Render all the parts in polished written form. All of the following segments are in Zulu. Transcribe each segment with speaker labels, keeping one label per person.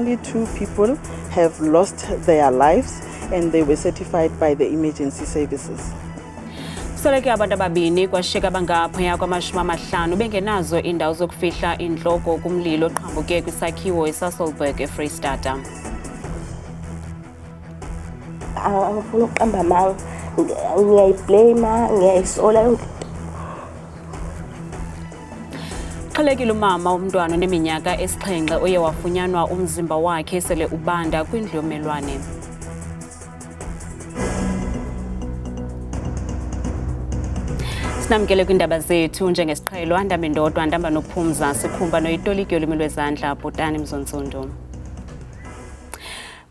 Speaker 1: only 2 people have lost their lives and they were certified by the emergency services.
Speaker 2: Soleke abantu ababini kwashiyeka bangaphaya kwama-50 bengenazo iindawo zokufihla intloko kumlilo oqhambuke kwisakhiwo eSasolburg eFreystata.
Speaker 3: Angifuna ukuqamba amanga, ngiyayiblame, ngiyayisola.
Speaker 2: Xhelekile umama womntwana oneminyaka esi-7 oye wafunyanwa umzimba wakhe sele ubanda kwindlu yommelwane. Sinamkele kwindaba zethu njengesiqhelo ndambe ndodwa ndamba nokuphumza sikhumba noyitoliki yolwimi lwezandla Bhutani Mzontsundu.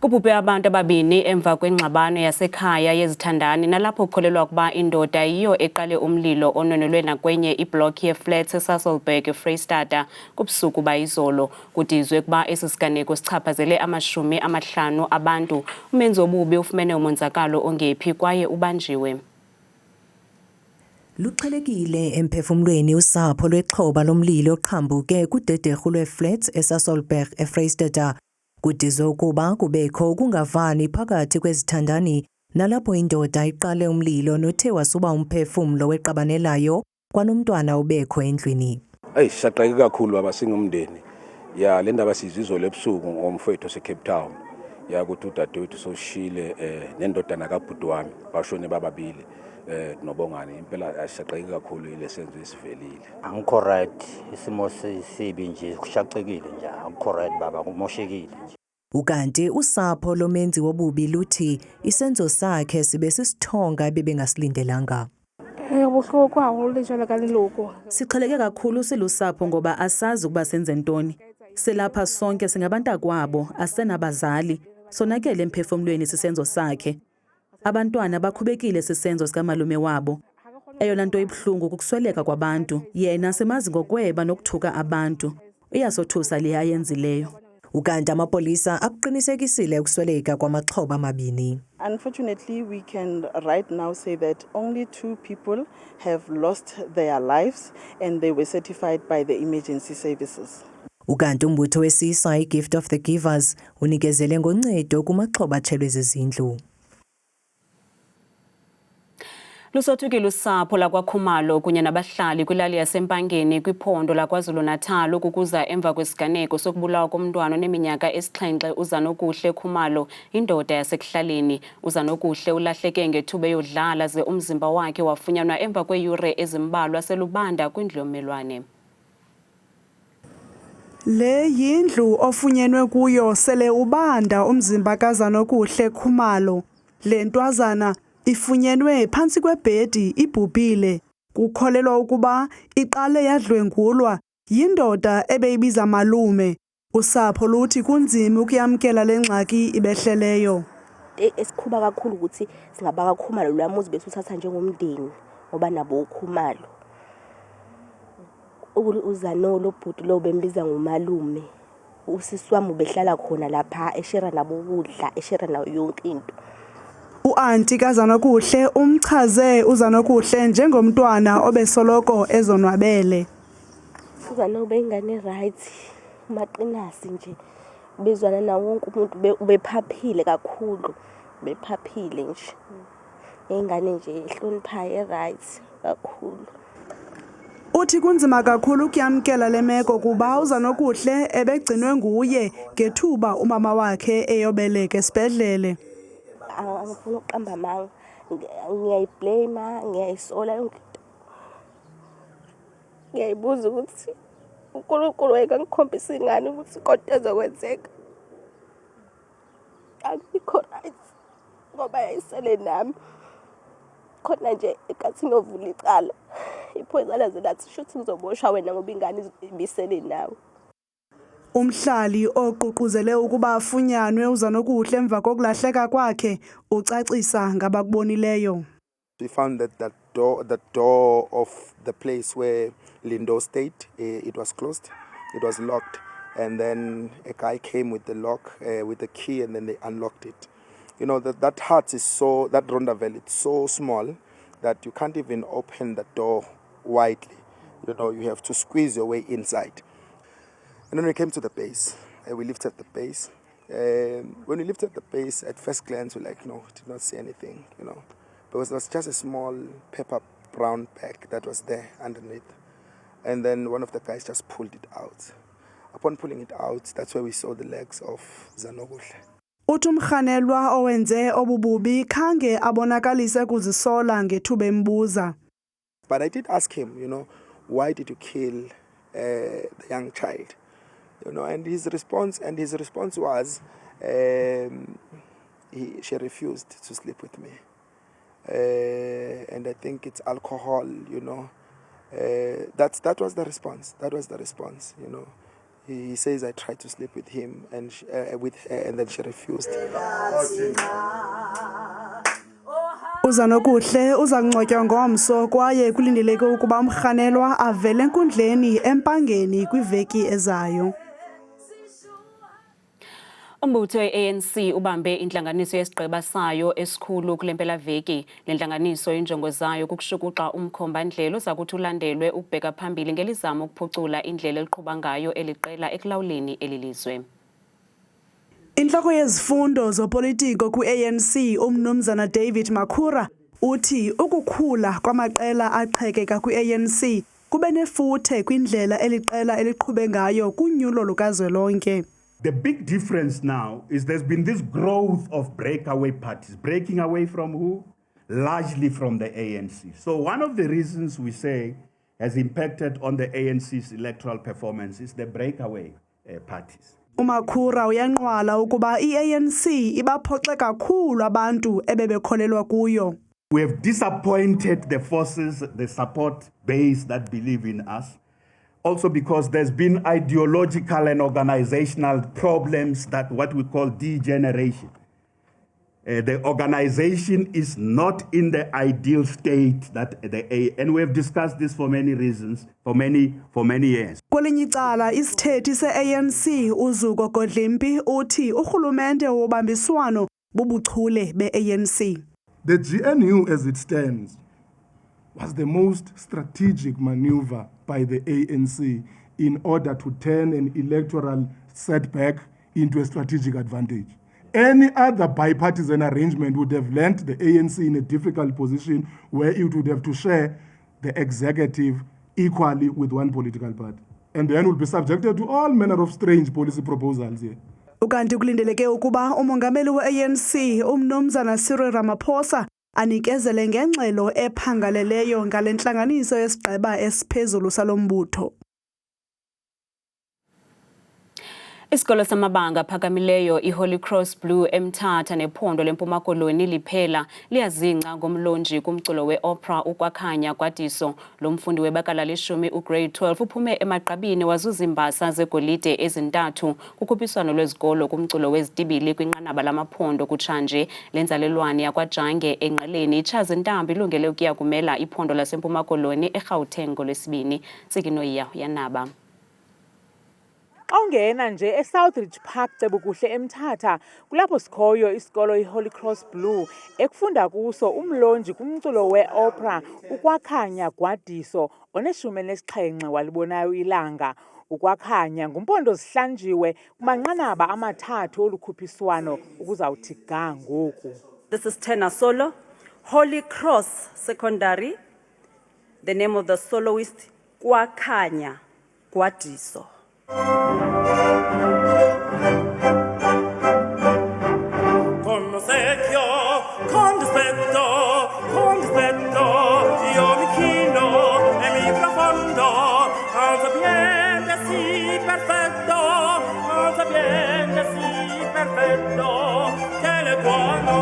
Speaker 2: Kubhubhe abantu ababini emva kwengxabano yasekhaya yezithandani nalapho kukholelwa ukuba indoda yiyo eqale umlilo onwenelwe nakwenye iblock yeflats eSasolburg eFreystata kubusuku bayizolo. Kudizwe ukuba esi siganeko sichaphazele 50 abantu. Umenzi wobubi ufumene umonzakalo ongephi kwaye ubanjiwe.
Speaker 4: Luqhelekile emphefumlweni usapho lwexhoba lomlilo oqhambuke kudederhu lweflats eSasolburg eFreystata. Kudizwe ukuba kubekho ukungavani phakathi kwezithandani nalapho indoda iqale umlilo nothe wasuba umphefumlo weqabanelayo kwanomntwana ubekho endlwini.
Speaker 5: Sishaqeke kakhulu abasingumndeni. Ya le ndaba sizizolo ebusuku ngomfowethu oseCape Town. Ya ukuthi udadewethu soshile nendodana kabhuti wami bashone bababili. Nobongani impela ashaqeke kakhulu ilesenzo esivelile.
Speaker 6: Angikho right isimo sibi nje kushaqekile nje angikho right baba kumoshekile nje.
Speaker 4: Ukanti usapho lomenzi wobubi luthi isenzo sakhe sibe sisithonga bebengasilindelanga.
Speaker 7: Sixheleke kakhulu silusapho ngoba asazi ukuba senze ntoni. Selapha sonke singabantakwabo asenabazali sonakele emphefumlweni sisenzo sakhe. Abantwana bakhubekile sisenzo sikamalume wabo. Eyona nto ibhlungu kukusweleka kwabantu. Yena semazi ngokweba nokuthuka abantu. Uyasothusa le ayenzileyo.
Speaker 4: Ukanti amapolisa akuqinisekisile ukusweleka kwamaxhoba amabini.
Speaker 1: Unfortunately, we can right now say that only 2 people have lost their lives and they were certified by the emergency services.
Speaker 4: Ukanti umbutho wesisa iGift of the Givers unikezele ngoncedo kumaxhoba atshelwe zezindlu.
Speaker 2: Lusothukile usapho lakwaKhumalo kunye nabahlali kwilali yaseMpangeni kwiphondo laKwaZulu-Natal ukukuza emva kwesiganeko sokubulawa komntwana oneminyaka esi-7 uZanokuhle Khumalo indoda yasekuhlaleni. uZanokuhle ulahleke ngethuba yodlala ze umzimba wakhe wafunyanwa emva kweeyure ezimbalwa selubanda kwindlu yommelwane.
Speaker 8: Le yindlu ofunyenwe kuyo sele ubanda umzimba kaZanokuhle Khumalo. Le ntwazana ifunyenwe phansi kwebhedi ibhubhile. Kukholelwa ukuba iqale yadlwengulwa yindoda ebeyibiza malume. Usapho luthi kunzima ukuyamkela lengxaki ibehleleyo.
Speaker 3: Esikhuba kakhulu ukuthi singaba kaKhumalo lwamuzi besuthatha njengomndeni ngoba nabo uKhumalo. Uzanolo bhuti lo bembiza ngomalume. Usisi wami ubehlala khona lapha eshera nabo ukudla eshera nayo yonke into.
Speaker 8: U-anti kaZanokuhle umchaze uZanokuhle njengomntwana obesoloko ezonwabele.
Speaker 3: UZanobe ingane right, umaqinasi nje. Bezwana nawo wonke umuntu ubephaphile kakhulu. Bephaphile nje. Ingane nje ehloniphayo right kakhulu.
Speaker 8: Uthi kunzima kakhulu ukuyamkela lemeko kuba uZanokuhle ebegcinwe nguye ngethuba umama wakhe eyobeleka esibhedlele.
Speaker 3: Angifuna ukuqamba amanga, ngiyayiblame, ngiyayisola yonke into. Ngiyayibuza ukuthi uNkulunkulu wayengangikhombisa ingane ukuthi konke ezokwenzeka. Angikho right ngoba yayisele nami. Khona nje enkathi ngiyovula icala. Iphoyisa laze lathi shuthi ngizoboshwa wena ngoba ingane ibisele nawe.
Speaker 8: Umhlali oququzele ukuba afunyanwe uZanokuhle emva kokulahleka kwakhe ucacisa ngabakubonileyo.
Speaker 9: We found that the door of the place where Lindo stayed, it was closed, it was locked, and then a guy came with the lock, with the key, and then they unlocked it. You know, that hut is so, that Rondaville, it's so small that you can't even open the door widely. You know, you have to squeeze your way inside. And then we came to the base. We lifted the base. When we lifted the base, at first glance, we did not see anything, because there was just a small paper brown bag that was there underneath. And then one of the guys just pulled it out. Upon pulling it out, that's where we saw the legs of Zanokuhle.
Speaker 8: Umkhanelwa owenze obububi khange abonakalise kuzisola ngethuba embuza.
Speaker 9: But I did ask him, why did you kill the young child? And his response was, she refused to sleep with me. And I think it's alcohol, that was the response. That was the response, He says I tried to sleep with him and with her, and then she refused.
Speaker 8: Uzanokuhle uzangcwatywa ngomso kwaye kulindeleke ukuba umkhanelwa avele enkundleni empangeni kwiveki ezayo.
Speaker 2: Umbutho we-ANC ubambe intlanganiso yesigqeba sayo esikhulu kule mpelaveki. Le ntlanganiso injongo zayo kukushukuxa umkhomba-ndlela ozakuthi ulandelwe ukubheka phambili ngelizamo ukuphucula indlela eliqhuba ngayo eliqela ekulawuleni elilizwe.
Speaker 8: Inhloko yezifundo zopolitiko ku-ANC umnumzana David Makhura uthi ukukhula kwamaqela aqhekeka kwi-ANC kube nefuthe kwindlela eliqela eliqhube ngayo kunyulo lukazwelonke.
Speaker 10: The big difference now is there's been this growth of breakaway parties. Breaking away from who? Largely from the ANC. So one of the reasons we say has impacted on the ANC's electoral performance is the breakaway parties.
Speaker 8: Umakhura uyanqwala ukuba i-ANC ibaphoxe kakhulu abantu ebebekholelwa kuyo.
Speaker 10: We have disappointed the forces, the support base that believe in us. Also because there's been ideological and organizational problems, that what we call degeneration. The organization is not in the ideal state and we have discussed this for many reasons, for many years.
Speaker 8: Kwelinye icala isithethi se-ANC uZuko Godlimpi uthi urhulumente wobambiswano bubuchule be-ANC.
Speaker 11: The GNU as it stands was the most strategic maneuver by the ANC in order to turn an electoral setback into a strategic advantage. Any other bipartisan arrangement would have landed the ANC in a difficult position where it would have to share the executive equally with one political party. And then would be subjected to all manner of strange policy proposals here.
Speaker 8: Ukanti kulindeleke ukuba umongameli we-ANC umnumzana Cyril Ramaphosa anikezele ngengxelo ephangaleleyo ngale ntlanganiso yesigqeba esiphezulu salombutho.
Speaker 2: Isikolo samabanga aphakamileyo iHoly Cross Blue eMthatha nephondo leMpuma Koloni liphela liyazinca ngomlonji kumculo weopera ukwakhanya kwadiso. Lo mfundi webakala leshumi ugrade 12 uphume emagqabini wazuza imbasa zegolide ezintathu kukhuphiswano lwezikolo kumculo wezitibili kwinqanaba lamaphondo kutshanje. Lenzalelwane yakwaJange enqeleni ichaza Ntambi ilungele ukuya kumela iphondo laseMpuma Koloni eGauteng ngolwesibini. Sikinoya yanaba.
Speaker 12: Ongena nje eSouthridge Park Cebukuhle eMthatha kulapho sikhoyo isikolo iHoly Cross Blue ekufunda kuso umlonji kumculo weopera ukwakhanya gwadiso oneshumi nesixhenxe walibonayo ilanga. Ukwakhanya ngumpondo zihlanjiwe kumanqanaba amathathu olukhuphiswano ukuzawuthi ga ngoku.
Speaker 13: This is tenor solo, Holy Cross Secondary. The name of the soloist Kwakhanya Gwadiso.
Speaker 14: Con ossequio, con rispetto, io mi chino e mi profondo, al sapiente sì perfetto, che le buono,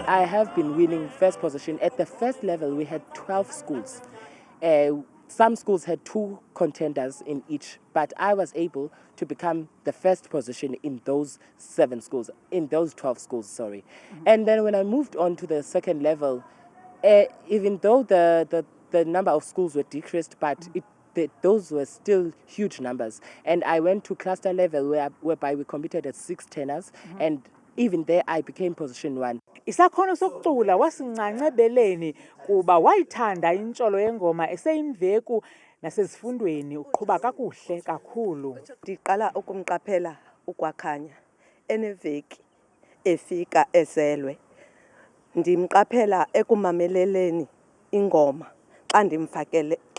Speaker 15: I have been winning first position. At the first level, we had 12 schools. Some schools had 2 contenders in each, but I was able to become the first position in those 12 schools, And then when I moved on to the second level, even though the number of schools were decreased, but those were still huge numbers. And I went to cluster level whereby we competed at 6 tenors, and even there I became position 1.
Speaker 12: Isakhono sokucula wasincancebeleni kuba wayithanda intsholo yengoma eseyimveku nasezifundweni uqhuba kakuhle kakhulu.
Speaker 16: Ndiqala ukumqaphela uKwakhanya eneveki efika ezelwe. Ndimqaphela ekumameleleni ingoma xa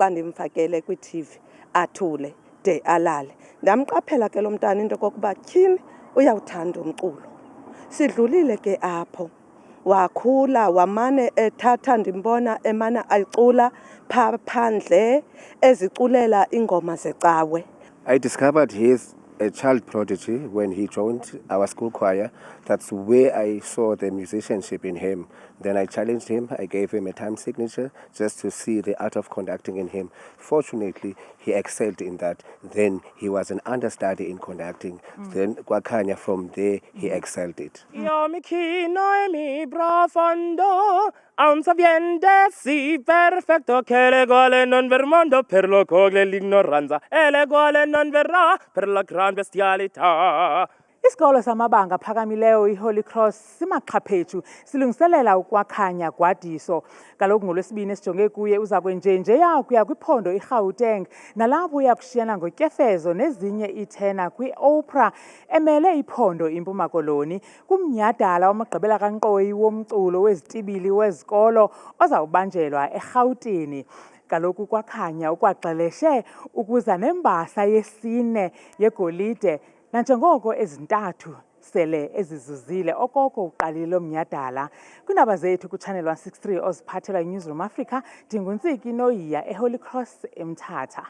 Speaker 16: ndimfakele kwi-TV athule de alale. Ndamqaphela ke lo mntana into kokuba tyhini uyawuthanda umculo. Sidlulile ke apho wakhula wamane ethatha ndimbona emana ayicula phandle eziculela ingoma zecawe.
Speaker 17: I discovered he is a child prodigy when he joined our school choir. That's where I saw the musicianship in him. Then I challenged him. I gave him a time signature just to see the art of conducting in him. Fortunately, he excelled in that. Then he was an understudy in conducting. Then Kwakhanya, from there, he excelled it.
Speaker 14: Io mi chino e mi profondo, aun sapiente sì perfetto, che l'eguale non ver mondo per lo cogle l'ignoranza, e l'eguale non verrà per la gran bestialità.
Speaker 12: Isikolo samabanga phakamileyo iHoly Cross simaqhaphethu silungiselela ukwakhanya Gwadiso. Kaloku ngolwesibini esijonge kuye uza kwenjenje yakuya kwiphondo iGauteng nalapho uyakushiyana ngotyefezo nezinye iithena kwi-opera emele iphondo iMpuma Koloni kumnyhadala wamagqibela kankqoyi womculo wezitibili wezikolo ozawubanjelwa eRhawutini. Kaloku Kwakhanya ukwaxeleshe ukuza nembasa yesine yegolide nanjengoko ezintathu sele ezizuzile okoko uqalile omnyhadala. Kwiindaba zethu kuChannel 163 oziphathelwa iNewsroom Africa, ndinguntsiki Noyiya eHoly Cross eMthatha.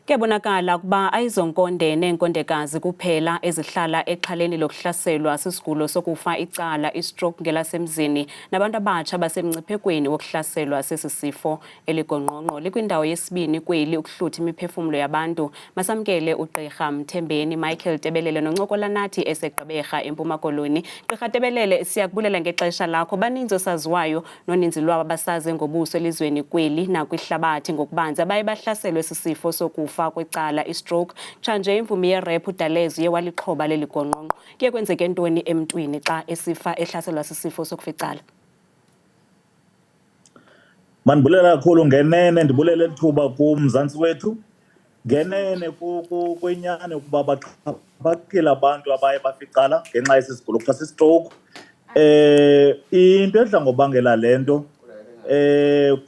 Speaker 2: Kuyabonakala ukuba ayizonkonde neenkondekazi kuphela ezihlala exhaleni lokuhlaselwa sisigulo sokufa icala i-stroke ngelasemzini nabantu abatsha basemngciphekweni wokuhlaselwa sesi sifo. Eligongqongqo likwindawo yesibini kweli ukuhlutha imiphefumlo yabantu. Masamkele uGqirha Mthembeni Michael Tebelele noncokola nathi eseGqeberha eMpuma Koloni. Gqirha Tebelele, siyakubulela ngexesha lakho. Baninzi osaziwayo noninzi lwabo abasazi ngobuso elizweni kweli nakwihlabathi ngokubanzi abaye bahlaselwe sisifo sokufa kwecala i-stroke. Mtshanje imvumi yerep uDalezu yewalixhoba leli gonqonqo. Kuye kwenzeke ntoni emntwini xa esifa ehlaselwa sisifo sokufa icala?
Speaker 18: Mandibulela kakhulu ngenene, ndibulele ithuba kumzantsi wethu. Ngenene kwenyani ukuba baxhaphakile abantu abaye baficala ngenxa yesi sigulo kuthiwa si-stroke. Into edla ngobangela le nto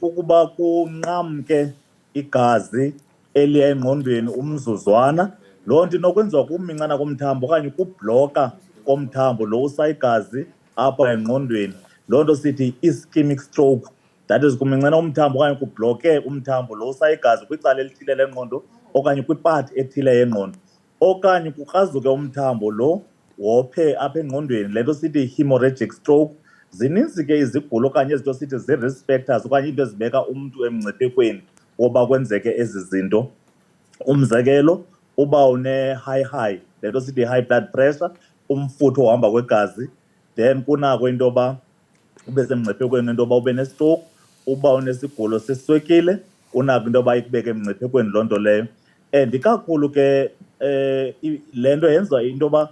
Speaker 18: kukuba kunqamke igazi eliya engqondweni umzuzwana. Loo nto inokwenziwa kumincana komthambo okanye ukubhloka komthambo lo usa igazi apha engqondweni. Loo nto sithi ischemic stroke. That is kumincana umthambo okanye kubhloke umthambo lo usa igazi kwicala elithile lengqondo okanye kwipart ethile yengqondo. Okanye kukrazuke umthambo lo wophe apha engqondweni, le nto sithi hemorrhagic stroke. Zininzi ke izigulo okanye izinto sithi zii-risk factors okanye into ezibeka umntu emngciphekweni woba kwenzeke ezi zinto. Umzekelo, uba une-high, le nto sithi high blood pressure, umfutho ohamba kwegazi, then kunako into yoba ube semngciphekweni into yoba ube ne-stroke. Uba unesigulo seswekile, unako into yoba ikubeke emngciphekweni loo nto leyo. And kakhulu ke le nto yenziwa into yoba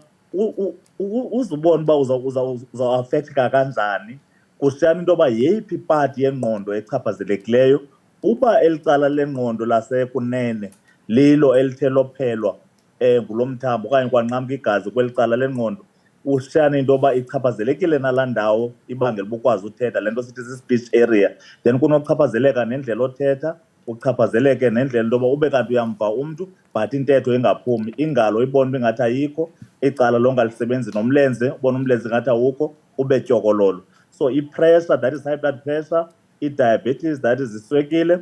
Speaker 18: uzubona uba uzawuafektheka kanjani kushiyana into yoba yeyiphi ipati yengqondo echaphazelekileyo. Uba elicala lengqondo lasekunene lilo elithe lophelwa ngulo mthambo okanye kwanqamka igazi kweli cala lengqondo, kushiyana into yoba ichaphazelekile nalaa ndawo ibangela uba ukwazi uthetha, le nto sithi si-speech area. Then kunochaphazeleka nendlela othetha, kuchaphazeleke nendlela into yoba ube kanti uyamva umntu but intetho ingaphumi, ingalo ibone uba ingathi ayikho, icala longalisebenzi nomlenze ubone umlenze ngathi awukho, ube tyokololo. So i-pressure, that is high blood pressure, i-diabetes, that is iswekile,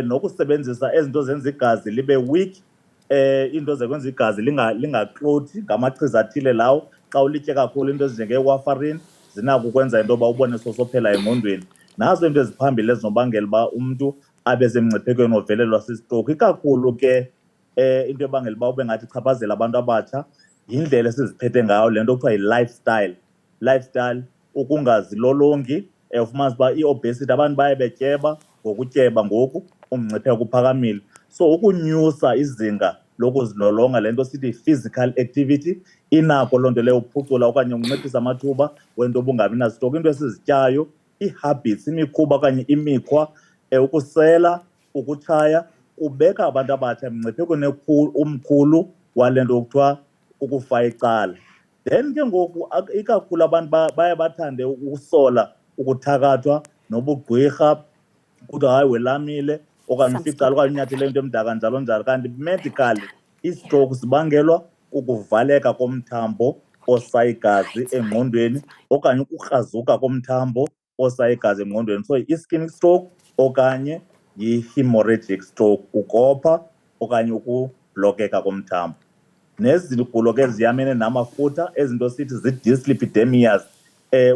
Speaker 18: nokusebenzisa ezinto zenza igazi libe weak, into zekwenza igazi lingaklothi ngamachiza athile lawo. Xa ulitye kakhulu into ezinjenge-warfarin zinako ukwenza into yoba ubone sosophela engqondweni. Nazo into eziphambili ezinobangela uba umntu abe semngciphekweni wovelelwa si-stroke. Ikakhulu ke into ebangela uba ube ngathi ichaphazela abantu abatsha yindlela esiziphethe ngayo, le nto kuthiwa yi-lifestyle. Lifestyle, ukungazilolongi. Ufumanisa uba i-obesity, abantu baye betyeba, ngokutyeba ngoku umngcipheko uphakamile. So ukunyusa izinga lokuzilolonga, le nto sithi physical activity, inako loo nto leyo uphucula okanye unciphisa amathuba wento obungabi na-stroke. Into esizityayo, ii-habits, imikhuba okanye imikhwa, ukusela ukutshaya kubeka abantu abatsha emngciphekweni omkhulu wale nto kuthiwa ukufa icala. Then ke ngoku ikakhulu abantu baye bathande ukusola ukuthakathwa nobugqwirha kuthi hayi welamile okanye uficala okanye unyathele into emdaka njalo njalo. Kanti medically i-stroke zibangelwa kukuvaleka komthambo osayigazi engqondweni okanye ukukrazuka komthambo osayigazi engqondweni. So i-ischemic stroke okanye yi-hemorrhagic stroke, ukopha okanye ukublokeka komthambo. Nezigulo ke ziyamene namafutha, ezinto sithi zi-dyslipidemias.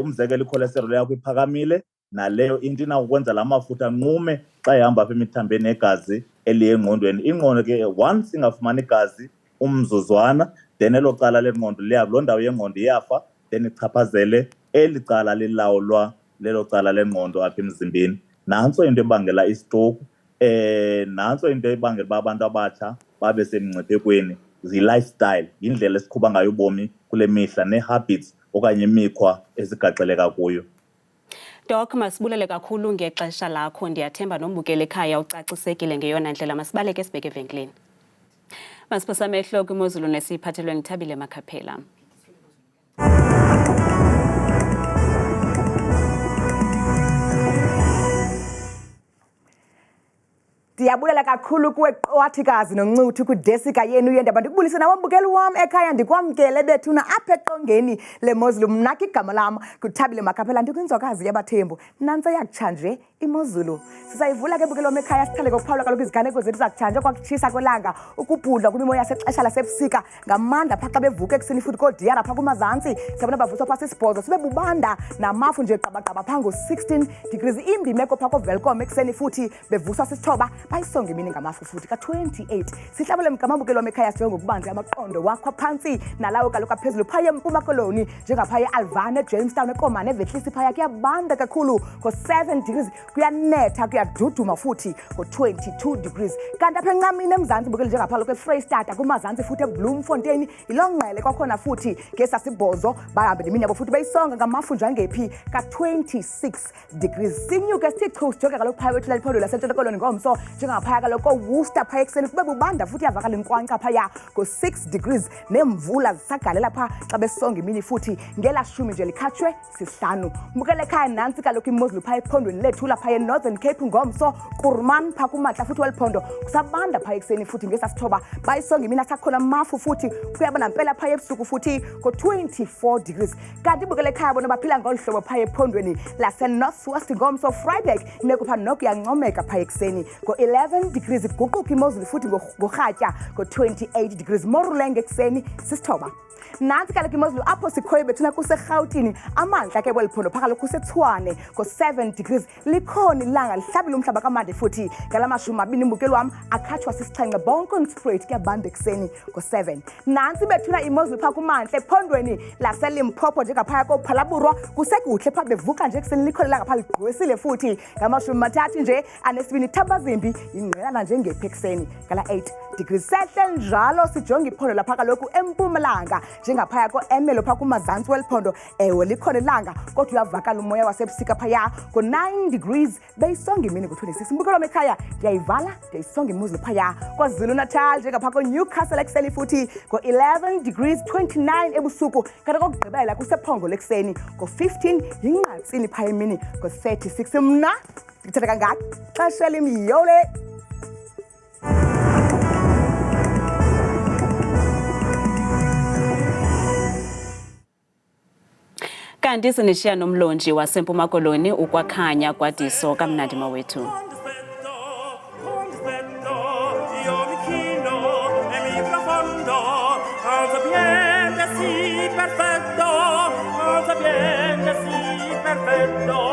Speaker 18: Umzekelo i-cholesterol yakho iphakamile, naleyo into inakukwenza la mafutha nqume xa ihamba apha emithambeni egazi eliye engqondweni. Ingqondo ke once ingafumani igazi umzuzwana, then elo cala lengqondo loo ndawo yengqondo iyafa, then ichaphazele eli cala lilawulwa lelo cala lengqondo apha emzimbeni. Nantso into ebangela i-stroke, nantso into ebangela uba abantu abatsha babe semngciphekweni. Zi-lifestyle, yindlela esiqhuba ngayo ubomi kule mihla, nee-habits okanye imikhwa esigaxeleka kuyo.
Speaker 2: Doc, masibulele kakhulu ngexesha lakho. Ndiyathemba nombukele ekhaya ucacisekile ngeyona ndlela. Masibaleke sibheke evenkileni. Masiphosa amehlo kwimozulu nesiphathelwe ngithabile Makhaphela.
Speaker 19: Ndiyabulela kakhulu kuwe Qwathikazi noNcuthu kudesika yenu yendaba. Ndikubulise nawe mbukeli wam ekhaya, ndikwamkele bethuna apha eqongeni lemozulu. Mna ke igama lam kuThabile Makhaphela, ndikwinzwakazi yabaThembu. Nantso yakutsha nje imozulu. Sisayivula ke mbukeli wam ekhaya, siqhele ngokuphawula kaloku iziganeko zethu zakutsha nje kwakutshisa kwelanga, ukubhudla kwimimoya yasexesha lasebusika ngamandla phaa xa bevuka ekuseni futhi koodiyara phaa kumazantsi. Siyabona bavuswa phaa sisibhozo sibe bubanda namafu nje qabaqaba phaa ngo-16 degrees. Imbi imeko phaa koVelcom ekuseni futhi bevuswa sisithoba bayisonga imini ngamafu futhi ka-28. Sihlabele mkamabukelo wamekhaya sijonge ngokubanzi amaqondo wakho phantsi nalawo kaloku aphezulu phaya eMpuma Koloni njengaphaya eAlvana, eJamestown, eKomani, eVetlisi phaya kuyabanda kakhulu ngo-7 degrees. Kuyanetha, kuyaduduma futhi ngo-22 degrees. Kanti apha encamini emzantsi bukele njengapha kaloku eFreystata kumazantsi futhi eBloemfontein ilongqele kwakhona futhi ngesasibhozo bahambe neminyabo futhi bayisonga ngamafu njengephi ka-26 degrees. Sinyuke sichu sijonge kaloku phaya wethu laliphondo laseNtshona Koloni ngomso njengaphaya kaloku Worcester phaya ekuseni kube bubanda futhi yavakala inkwankca phaya ngo-6 degrees. Nemvula zisagalela phaa xa besonga imini futhi ngelashumi nje likhatshwe sisihlanu. Mbukele ekhaya nantsi kaloku imozulu phaya ephondweni lethu lapha eNorthern Cape ngomso Kuruman phaa kumantla futhi waliphondo kusabanda phaya ekuseni futhi ngesasithoba bayisonga imini asakhona mafu futhi kuyabona mpela phaya ebusuku futhi ngo-24 degrees. Kanti ibukele ekhaya bona baphila ngolu hlobo phaya ephondweni laseNorth West ngomso Vryburg imeko phaa noko yancomeka phaya ekuseni ngo-11 degrees. Iguquka imozulu futhi ngorhatya ngo-28 degrees. Morulenge ekuseni sisithoba. Nantsi kaloku imozulu apho sikhoyo bethuna kuseRhawutini amantla ke kweliphondo phaa kaloku kuseTshwane ngo-7 degrees. Likhona ilanga lihlabile umhlaba kamande futhi ngala mashumi mabini mbukeli wam akhatshwa sisixhenxe bonke on-straight kuyabanda ekuseni ngo-7. Nantsi bethuna imozulu phaa kumantla ephondweni laseLimpopo njengaphaya koPhalaburwa kusekuhle phaa bevuka nje ekuseni likhona ilanga phaa ligqwesile futhi ngamashumi mathathu nje anesibini. Thabazimbi ingqelana njengephi ekuseni ngala 8 degrees. Sehle njalo sijonge iphondo lapha kaloku eMpumalanga njengaphaya ko-Emelo phaa kumazantsi weliphondo. Ewe likhona ilanga kodwa uyavakala umoya wasebusika phaya ngo-9 degrees. Beyisonga imini ngo-26. Mbukelo wam ekhaya ndiyayivala ndiyayisonga imozulu phaya KwaZulu Natal njengaphaa koNewcastle ekuseni futhi ngo-11 degrees 29 ebusuku. Kanti kokugqibela kusePhongolo ekuseni ngo-15 yinqatsini phaya emini ngo-36. Mna ndithetha kangaka xesha limyole.
Speaker 2: Kanti sinishiya nomlonji waseMpuma Koloni ukwakhanya kwadiso kamnandi mawethu.
Speaker 14: Perfetto,